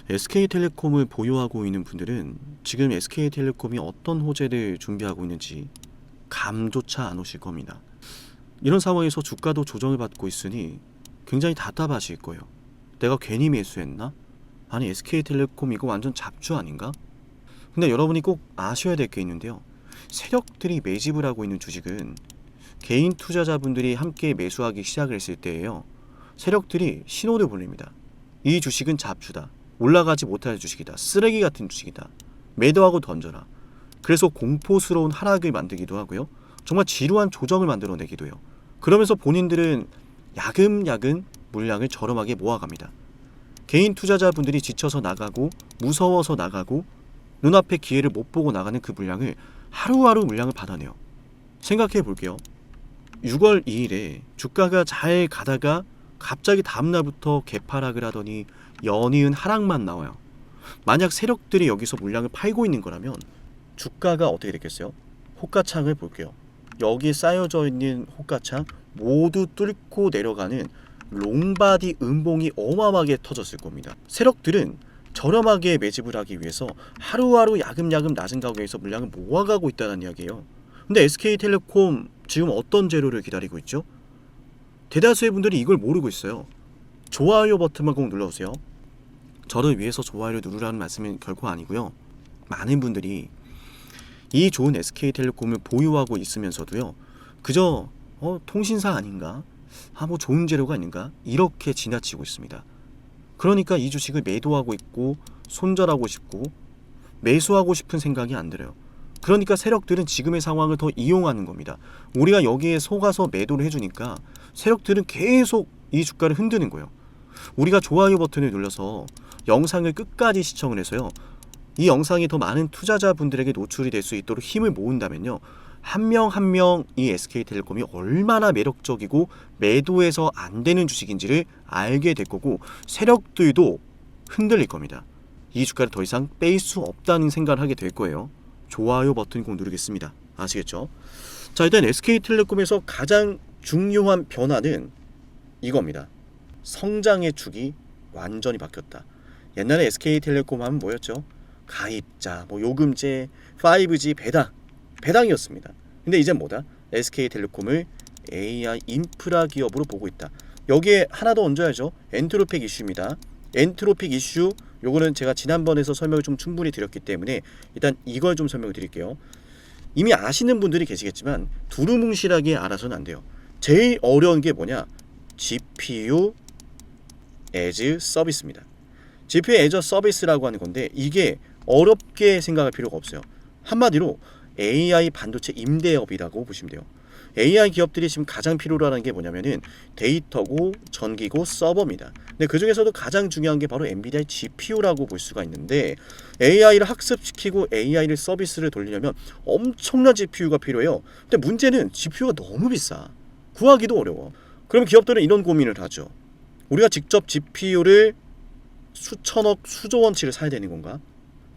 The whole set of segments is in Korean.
SK텔레콤을 보유하고 있는 분들은 지금 SK텔레콤이 어떤 호재를 준비하고 있는지 감조차 안 오실 겁니다. 이런 상황에서 주가도 조정을 받고 있으니 굉장히 답답하실 거예요. 내가 괜히 매수했나? 아니 SK텔레콤 이거 완전 잡주 아닌가? 근데 여러분이 꼭 아셔야 될 게 있는데요. 세력들이 매집을 하고 있는 주식은 개인 투자자분들이 함께 매수하기 시작을 했을 때예요. 세력들이 신호를 보냅니다. 이 주식은 잡주다. 올라가지 못할 주식이다. 쓰레기 같은 주식이다. 매도하고 던져라. 그래서 공포스러운 하락을 만들기도 하고요. 정말 지루한 조정을 만들어내기도 해요. 그러면서 본인들은 야금야금 물량을 저렴하게 모아갑니다. 개인 투자자분들이 지쳐서 나가고 무서워서 나가고 눈앞에 기회를 못 보고 나가는 그 물량을 하루하루 물량을 받아내요. 생각해 볼게요. 6월 2일에 주가가 잘 가다가 갑자기 다음날부터 개파락을 하더니 연이은 하락만 나와요. 만약 세력들이 여기서 물량을 팔고 있는 거라면 주가가 어떻게 됐겠어요? 호가창을 볼게요. 여기에 쌓여져 있는 호가창 모두 뚫고 내려가는 롱바디 음봉이 어마어마하게 터졌을 겁니다. 세력들은 저렴하게 매집을 하기 위해서 하루하루 야금야금 낮은 가격에서 물량을 모아가고 있다는 이야기예요. 근데 SK텔레콤 지금 어떤 재료를 기다리고 있죠? 대다수의 분들이 이걸 모르고 있어요. 좋아요 버튼만 꼭 눌러주세요. 저를 위해서 좋아요를 누르라는 말씀은 결코 아니고요. 많은 분들이 이 좋은 SK텔레콤을 보유하고 있으면서도요. 그저 통신사 아닌가? 뭐 좋은 재료가 아닌가? 이렇게 지나치고 있습니다. 그러니까 이 주식을 매도하고 있고 손절하고 싶고 매수하고 싶은 생각이 안 들어요. 그러니까 세력들은 지금의 상황을 더 이용하는 겁니다. 우리가 여기에 속아서 매도를 해주니까 세력들은 계속 이 주가를 흔드는 거예요. 우리가 좋아요 버튼을 눌러서 영상을 끝까지 시청을 해서요. 이 영상이 더 많은 투자자분들에게 노출이 될 수 있도록 힘을 모은다면요. 한 명 한 명 이 SK텔레콤이 얼마나 매력적이고 매도해서 안 되는 주식인지를 알게 될 거고 세력들도 흔들릴 겁니다. 이 주가를 더 이상 뺄 수 없다는 생각을 하게 될 거예요. 좋아요 버튼 꼭 누르겠습니다. 아시겠죠? 자, 일단 SK텔레콤에서 가장 중요한 변화는 이겁니다. 성장의 축이 완전히 바뀌었다. 옛날에 SK텔레콤 하면 뭐였죠? 가입자, 요금제, 5G 배당이었습니다. 근데 이제 뭐다? SK텔레콤을 AI 인프라 기업으로 보고 있다. 여기에 하나 더 얹어야죠. 엔트로픽 이슈입니다. 엔트로픽 이슈 요거는 제가 지난번에서 설명을 좀 충분히 드렸기 때문에 일단 이걸 좀 설명을 드릴게요. 이미 아시는 분들이 계시겠지만 두루뭉실하게 알아서는 안 돼요. 제일 어려운 게 뭐냐? GPU as 서비스입니다. GPU as 서비스라고 하는 건데 이게 어렵게 생각할 필요가 없어요. 한마디로 AI 반도체 임대업이라고 보시면 돼요. AI 기업들이 지금 가장 필요로 하는 게 뭐냐면은 데이터고 전기고 서버입니다. 근데 그 중에서도 가장 중요한 게 바로 엔비디아의 GPU라고 볼 수가 있는데 AI를 학습시키고 AI를 서비스를 돌리려면 엄청난 GPU가 필요해요. 근데 문제는 GPU가 너무 비싸. 구하기도 어려워. 그럼 기업들은 이런 고민을 하죠. 우리가 직접 GPU를 수천억, 수조 원치를 사야 되는 건가?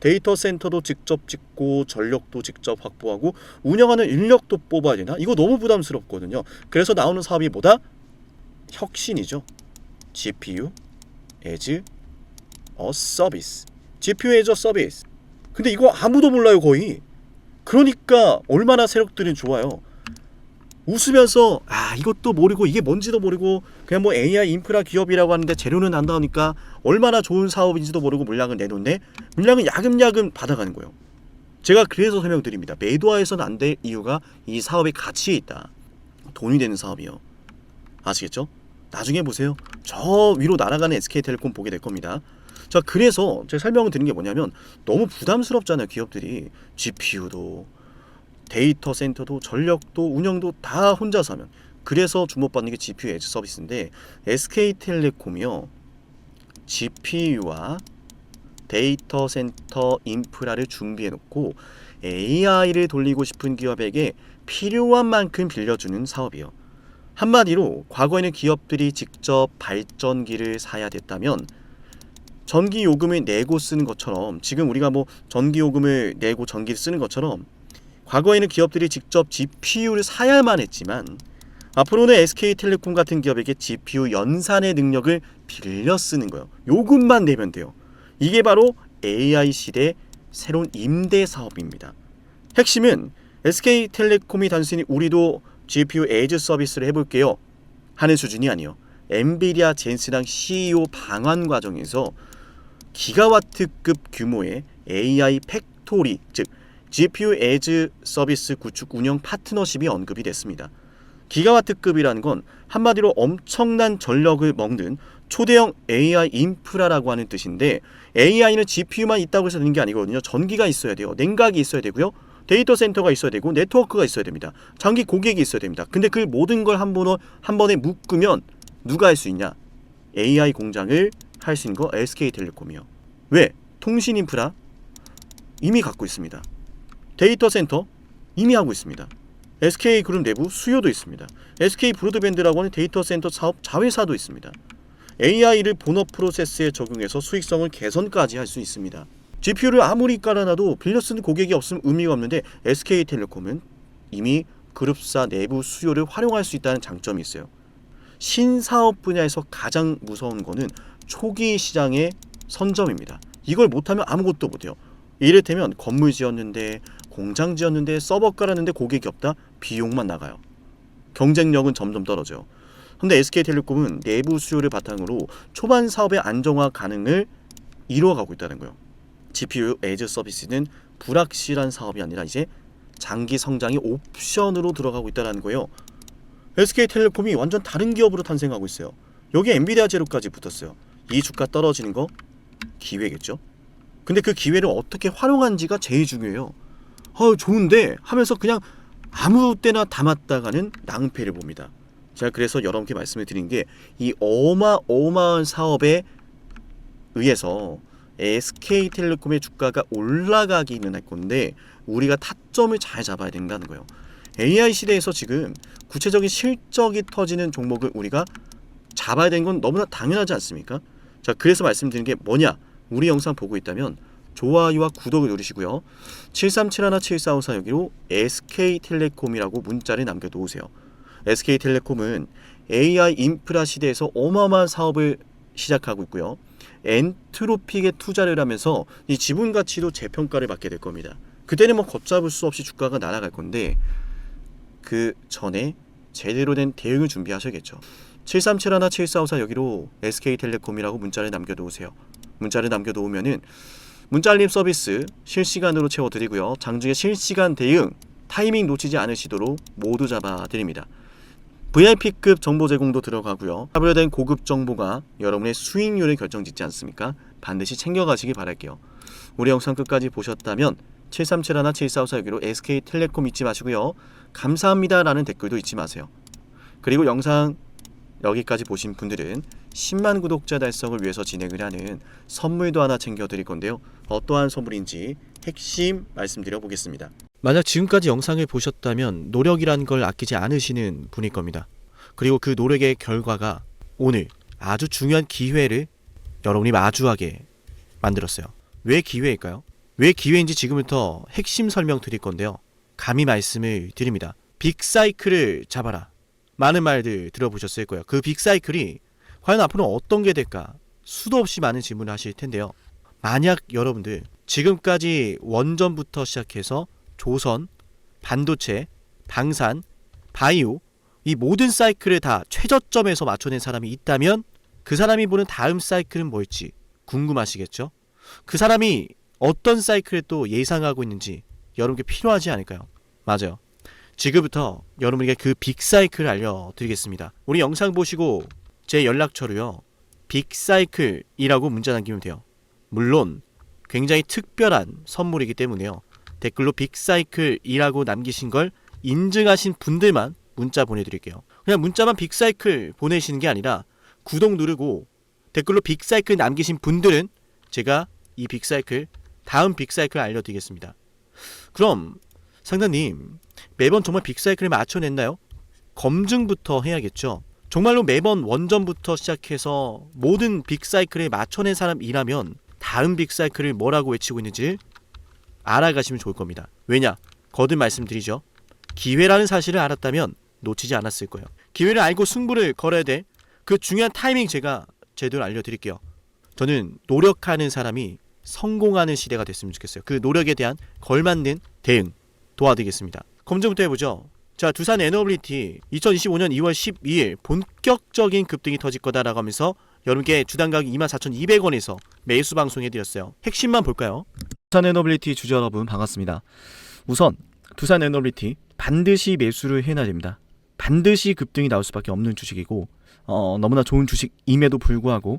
데이터 센터도 직접 짓고 전력도 직접 확보하고 운영하는 인력도 뽑아야 되나? 이거 너무 부담스럽거든요. 그래서 나오는 사업이 뭐다? 혁신이죠. GPU as a service. GPU as a service. 근데 이거 아무도 몰라요 거의. 그러니까 얼마나 세력들이 좋아요. 웃으면서 이것도 모르고 이게 뭔지도 모르고 그냥 AI 인프라 기업이라고 하는데 재료는 안 나오니까 얼마나 좋은 사업인지도 모르고 물량을 내놓네. 물량은 야금야금 받아가는 거예요. 제가 그래서 설명드립니다. 매도해서는 안 될 이유가 이 사업의 가치에 있다. 돈이 되는 사업이요. 아시겠죠? 나중에 보세요. 저 위로 날아가는 SK텔레콤 보게 될 겁니다. 자, 그래서 제가 설명을 드린 게 뭐냐면 너무 부담스럽잖아요. 기업들이 GPU도 데이터 센터도 전력도 운영도 다 혼자서 하면. 그래서 주목받는 게 GPU 에즈 서비스인데 SK텔레콤이요. GPU와 데이터 센터 인프라를 준비해 놓고 AI를 돌리고 싶은 기업에게 필요한 만큼 빌려주는 사업이에요. 한마디로 과거에는 기업들이 직접 발전기를 사야 됐다면 전기 요금을 내고 쓰는 것처럼 지금 우리가 전기 요금을 내고 전기를 쓰는 것처럼 과거에는 기업들이 직접 GPU를 사야만 했지만 앞으로는 SK텔레콤 같은 기업에게 GPU 연산의 능력을 빌려 쓰는 거예요. 요금만 내면 돼요. 이게 바로 AI 시대 새로운 임대 사업입니다. 핵심은 SK텔레콤이 단순히 우리도 GPU 에이즈 서비스를 해볼게요 하는 수준이 아니요. 엔비디아 젠슨랑 CEO 방한 과정에서 기가와트급 규모의 AI 팩토리, 즉 GPU 에이즈 서비스 구축 운영 파트너십이 언급이 됐습니다. 기가와트급이라는 건 한마디로 엄청난 전력을 먹는 초대형 AI 인프라라고 하는 뜻인데, AI는 GPU만 있다고 해서 되는 게 아니거든요. 전기가 있어야 돼요. 냉각이 있어야 되고요. 데이터 센터가 있어야 되고 네트워크가 있어야 됩니다. 장기 고객이 있어야 됩니다. 근데 그 모든 걸 한 번에 묶으면 누가 할 수 있냐? AI 공장을 할 수 있는 거 SK텔레콤이요. 왜? 통신 인프라 이미 갖고 있습니다. 데이터 센터 이미 하고 있습니다. SK그룹 내부 수요도 있습니다. SK 브로드밴드라고 하는 데이터 센터 사업 자회사도 있습니다. AI를 본업 프로세스에 적용해서 수익성을 개선까지 할 수 있습니다. GPU를 아무리 깔아놔도 빌려 쓰는 고객이 없으면 의미가 없는데, SK텔레콤은 이미 그룹사 내부 수요를 활용할 수 있다는 장점이 있어요. 신사업 분야에서 가장 무서운 거는 초기 시장의 선점입니다. 이걸 못하면 아무것도 못해요. 이를테면 건물 지었는데, 공장 지었는데, 서버 깔았는데 고객이 없다? 비용만 나가요. 경쟁력은 점점 떨어져요. 근데 SK텔레콤은 내부 수요를 바탕으로 초반 사업의 안정화 가능을 이루어가고 있다는 거예요. GPU 에이즈 서비스는 불확실한 사업이 아니라 이제 장기 성장이 옵션으로 들어가고 있다는 거예요. SK텔레콤이 완전 다른 기업으로 탄생하고 있어요. 여기에 엔비디아 제로까지 붙었어요. 이 주가 떨어지는 거 기회겠죠. 근데 그 기회를 어떻게 활용한지가 제일 중요해요. 좋은데 하면서 그냥 아무 때나 담았다가는 낭패를 봅니다. 제가 그래서 여러분께 말씀을 드린 게, 이 어마어마한 사업에 의해서 SK텔레콤의 주가가 올라가기는 할 건데, 우리가 타점을 잘 잡아야 된다는 거예요. AI 시대에서 지금 구체적인 실적이 터지는 종목을 우리가 잡아야 되는 건 너무나 당연하지 않습니까? 자, 그래서 말씀드린 게 뭐냐? 우리 영상 보고 있다면 좋아요와 구독을 누르시고요. 7371-7454 여기로 SK텔레콤이라고 문자를 남겨놓으세요. SK텔레콤은 AI 인프라 시대에서 어마어마한 사업을 시작하고 있고요. 엔트로픽에 투자를 하면서 이 지분 가치도 재평가를 받게 될 겁니다. 그때는 뭐 걷잡을 수 없이 주가가 날아갈 건데, 그 전에 제대로 된 대응을 준비하셔야겠죠. 7371-7454 여기로 SK텔레콤이라고 문자를 남겨놓으세요. 문자를 남겨놓으면은 문자 알림 서비스 실시간으로 채워드리고요. 장중에 실시간 대응 타이밍 놓치지 않으시도록 모두 잡아드립니다. VIP급 정보 제공도 들어가고요. 차별화된 고급 정보가 여러분의 수익률을 결정짓지 않습니까? 반드시 챙겨가시기 바랄게요. 우리 영상 끝까지 보셨다면 7371-7454 여기로 SK텔레콤 잊지 마시고요. 감사합니다 라는 댓글도 잊지 마세요. 그리고 영상 여기까지 보신 분들은 10만 구독자 달성을 위해서 진행을 하는 선물도 하나 챙겨드릴 건데요. 어떠한 선물인지 핵심 말씀드려 보겠습니다. 만약 지금까지 영상을 보셨다면 노력이란 걸 아끼지 않으시는 분일 겁니다. 그리고 그 노력의 결과가 오늘 아주 중요한 기회를 여러분이 마주하게 만들었어요. 왜 기회일까요? 왜 기회인지 지금부터 핵심 설명 드릴 건데요. 감히 말씀을 드립니다. 빅사이클을 잡아라. 많은 말들 들어보셨을 거예요. 그 빅사이클이 과연 앞으로 어떤 게 될까? 수도 없이 많은 질문을 하실 텐데요. 만약 여러분들 지금까지 원전부터 시작해서 조선, 반도체, 방산, 바이오 이 모든 사이클을 다 최저점에서 맞춰낸 사람이 있다면 그 사람이 보는 다음 사이클은 뭘지 궁금하시겠죠? 그 사람이 어떤 사이클을 또 예상하고 있는지 여러분께 필요하지 않을까요? 맞아요. 지금부터 여러분에게 그 빅사이클을 알려드리겠습니다. 우리 영상 보시고 제 연락처로요. 빅사이클이라고 문자 남기면 돼요. 물론 굉장히 특별한 선물이기 때문에요. 댓글로 빅사이클이라고 남기신 걸 인증하신 분들만 문자 보내드릴게요. 그냥 문자만 빅사이클 보내시는 게 아니라 구독 누르고 댓글로 빅사이클 남기신 분들은 제가 이 빅사이클 다음 빅사이클 알려드리겠습니다. 그럼 상담님 매번 정말 빅사이클을 맞춰냈나요? 검증부터 해야겠죠. 정말로 매번 원전부터 시작해서 모든 빅사이클에 맞춰낸 사람이라면 다음 빅사이클을 뭐라고 외치고 있는지 알아가시면 좋을 겁니다. 왜냐? 거듭 말씀드리죠. 기회라는 사실을 알았다면 놓치지 않았을 거예요. 기회를 알고 승부를 걸어야 돼. 그 중요한 타이밍 제가 제대로 알려드릴게요. 저는 노력하는 사람이 성공하는 시대가 됐으면 좋겠어요. 그 노력에 대한 걸맞는 대응 도와드리겠습니다. 검증부터 해보죠. 자, 두산 에너빌리티 2025년 2월 12일 본격적인 급등이 터질 거다라고 하면서 여러분께 주당 가격 24,200원에서 매수 방송해드렸어요. 핵심만 볼까요? 두산 에너빌리티 주주 여러분 반갑습니다. 우선 두산 에너빌리티 반드시 매수를 해놔야 됩니다. 반드시 급등이 나올 수밖에 없는 주식이고 너무나 좋은 주식임에도 불구하고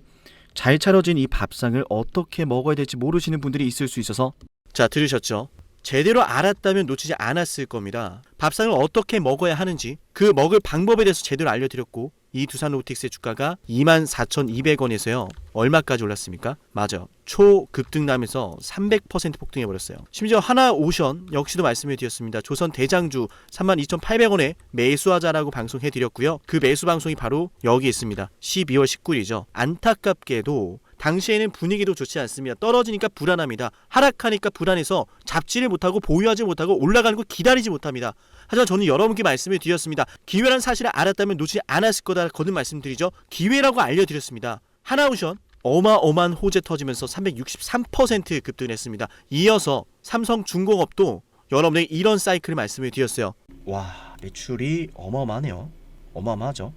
잘 차려진 이 밥상을 어떻게 먹어야 될지 모르시는 분들이 있을 수 있어서 자, 들으셨죠? 제대로 알았다면 놓치지 않았을 겁니다. 밥상을 어떻게 먹어야 하는지 그 먹을 방법에 대해서 제대로 알려드렸고 이 두산 로보틱스의 주가가 24,200원에서요 얼마까지 올랐습니까? 맞아, 초급등나면서 300% 폭등해버렸어요. 심지어 하나오션 역시도 말씀해드렸습니다. 조선 대장주 32,800원에 매수하자라고 방송해드렸고요. 그 매수 방송이 바로 여기 있습니다. 12월 19일이죠. 안타깝게도 당시에는 분위기도 좋지 않습니다. 떨어지니까 불안합니다. 하락하니까 불안해서 잡지를 못하고 보유하지 못하고 올라가는 거 기다리지 못합니다. 하지만 저는 여러분께 말씀을 드렸습니다. 기회라는 사실을 알았다면 놓치지 않았을 거다 거듭 말씀드리죠. 기회라고 알려드렸습니다. 하나오션 어마어마한 호재 터지면서 363% 급등을 했습니다. 이어서 삼성중공업도 여러분에게 이런 사이클을 말씀을 드렸어요. 와, 매출이 어마어마하네요. 어마어마하죠.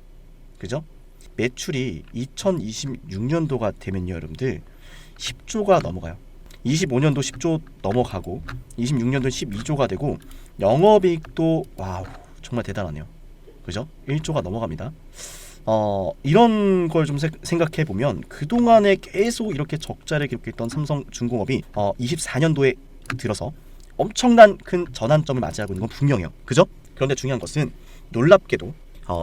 그죠? 매출이 2026년도가 되면요 여러분들 10조가 넘어가요. 25년도 10조 넘어가고 26년도 12조가 되고 영업이익도 와우 정말 대단하네요. 그죠? 1조가 넘어갑니다. 이런 걸 좀 생각해 보면 그동안에 계속 이렇게 적자를 기록했던 삼성중공업이 24년도에 들어서 엄청난 큰 전환점을 맞이하고 있는 건 분명해요. 그죠? 그런데 중요한 것은 놀랍게도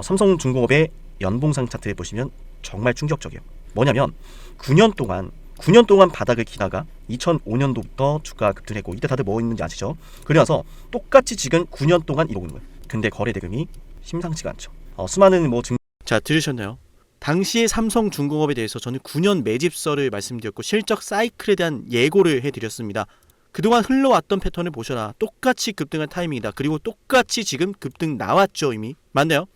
삼성중공업의 연봉상 차트에 보시면 정말 충격적이에요. 뭐냐면 9년 동안 바닥을 기다가 2005년도부터 주가 급등했고 이때 다들 뭐 있는지 아시죠? 그래서 똑같이 지금 9년 동안 이러고 있는 거예요. 근데 거래 대금이 심상치가 않죠. 수많은 자, 들으셨나요? 당시의 삼성중공업에 대해서 저는 9년 매집설을 말씀드렸고 실적 사이클에 대한 예고를 해드렸습니다. 그동안 흘러왔던 패턴을 보셔라. 똑같이 급등할 타이밍이다. 그리고 똑같이 지금 급등 나왔죠 이미. 맞나요?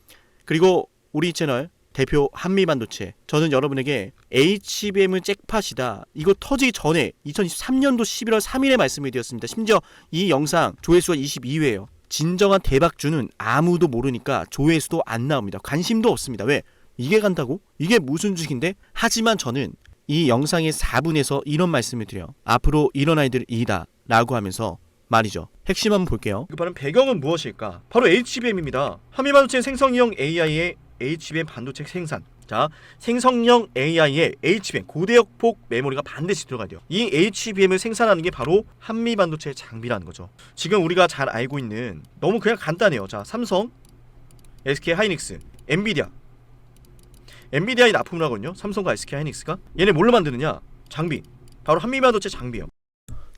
그리고 우리 채널 대표 한미반도체, 저는 여러분에게 HBM은 잭팟이다. 이거 터지기 전에 2023년도 11월 3일에 말씀을 드렸습니다. 심지어 이 영상 조회수가 22회예요. 진정한 대박주는 아무도 모르니까 조회수도 안 나옵니다. 관심도 없습니다. 왜? 이게 간다고? 이게 무슨 주식인데? 하지만 저는 이 영상의 4분에서 이런 말씀을 드려요. 앞으로 이런 아이들 이다 라고 하면서 말이죠. 핵심 한번 볼게요. 그 바로 배경은 무엇일까? 바로 HBM입니다. 한미반도체 생성형 AI의 HBM 반도체 생산. 자, 생성형 AI의 HBM 고대역폭 메모리가 반드시 들어가야 돼요. 이 HBM을 생산하는 게 바로 한미반도체의 장비라는 거죠. 지금 우리가 잘 알고 있는 너무 그냥 간단해요. 자, 삼성, SK하이닉스, 엔비디아의 납품을 하거든요. 삼성과 SK하이닉스가. 얘네 뭘로 만드느냐? 장비. 바로 한미반도체 장비예요.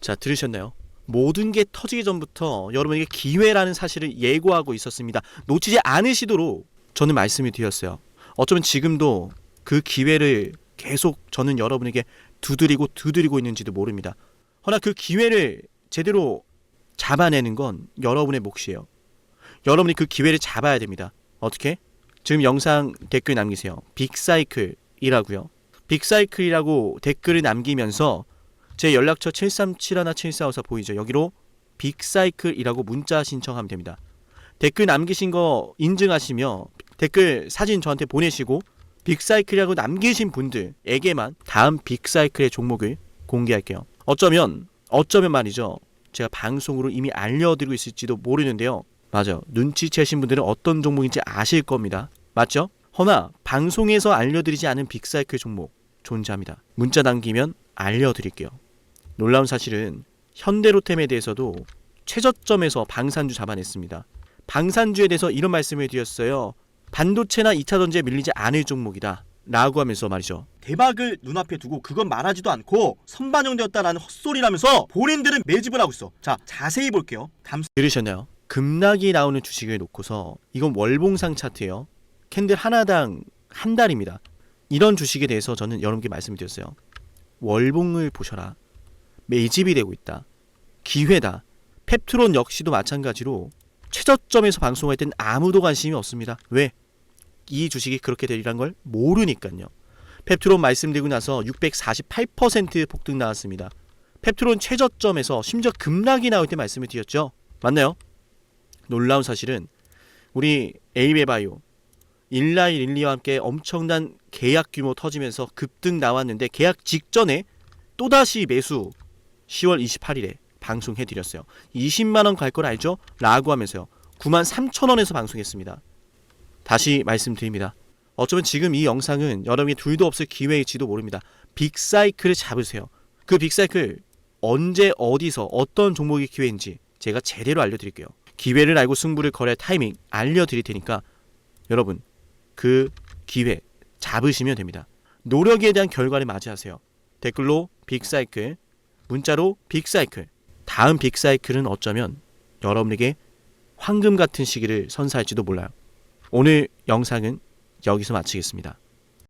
자, 들으셨나요? 모든 게 터지기 전부터 여러분에게 기회라는 사실을 예고하고 있었습니다. 놓치지 않으시도록 저는 말씀을 드렸어요. 어쩌면 지금도 그 기회를 계속 저는 여러분에게 두드리고 있는지도 모릅니다. 허나 그 기회를 제대로 잡아내는 건 여러분의 몫이에요. 여러분이 그 기회를 잡아야 됩니다. 어떻게? 지금 영상 댓글 남기세요. 빅사이클이라고요. 빅사이클이라고 댓글을 남기면서 제 연락처 7371744 보이죠? 여기로 빅사이클이라고 문자 신청하면 됩니다. 댓글 남기신 거 인증하시며 댓글 사진 저한테 보내시고 빅사이클이라고 남기신 분들에게만 다음 빅사이클의 종목을 공개할게요. 어쩌면 말이죠. 제가 방송으로 이미 알려드리고 있을지도 모르는데요. 맞아요. 눈치채신 분들은 어떤 종목인지 아실 겁니다. 맞죠? 허나 방송에서 알려드리지 않은 빅사이클 종목 존재합니다. 문자 남기면 알려드릴게요. 놀라운 사실은 현대로템에 대해서도 최저점에서 방산주 잡아냈습니다. 방산주에 대해서 이런 말씀을 드렸어요. 반도체나 2차전지에 밀리지 않을 종목이다 라고 하면서 말이죠. 대박을 눈앞에 두고 그건 말하지도 않고 선반영되었다라는 헛소리라면서 본인들은 매집을 하고 있어. 자, 자세히 볼게요. 들으셨나요? 급락이 나오는 주식을 놓고서 이건 월봉상 차트예요. 캔들 하나당 한 달입니다. 이런 주식에 대해서 저는 여러분께 말씀드렸어요. 월봉을 보셔라. 매집이 되고 있다. 기회다. 펩트론 역시도 마찬가지로 최저점에서 방송할 땐 아무도 관심이 없습니다. 왜? 이 주식이 그렇게 되리란 걸 모르니까요. 펩트론 말씀드리고 나서 648% 폭등 나왔습니다. 펩트론 최저점에서 심지어 급락이 나올 때 말씀을 드렸죠. 맞나요? 놀라운 사실은 우리 에이베바이오, 일라이 릴리와 함께 엄청난 계약 규모 터지면서 급등 나왔는데 계약 직전에 또다시 매수 10월 28일에 방송해드렸어요. 20만원 갈 걸 알죠? 라고 하면서요. 93,000원에서 방송했습니다. 다시 말씀드립니다. 어쩌면 지금 이 영상은 여러분이 둘도 없을 기회일지도 모릅니다. 빅사이클을 잡으세요. 그 빅사이클 언제 어디서 어떤 종목이 기회인지 제가 제대로 알려드릴게요. 기회를 알고 승부를 걸어야 타이밍 알려드릴 테니까 여러분 그 기회 잡으시면 됩니다. 노력에 대한 결과를 맞이하세요. 댓글로 빅사이클, 문자로 빅사이클. 다음 빅사이클은 어쩌면 여러분에게 황금 같은 시기를 선사할지도 몰라요. 오늘 영상은 여기서 마치겠습니다.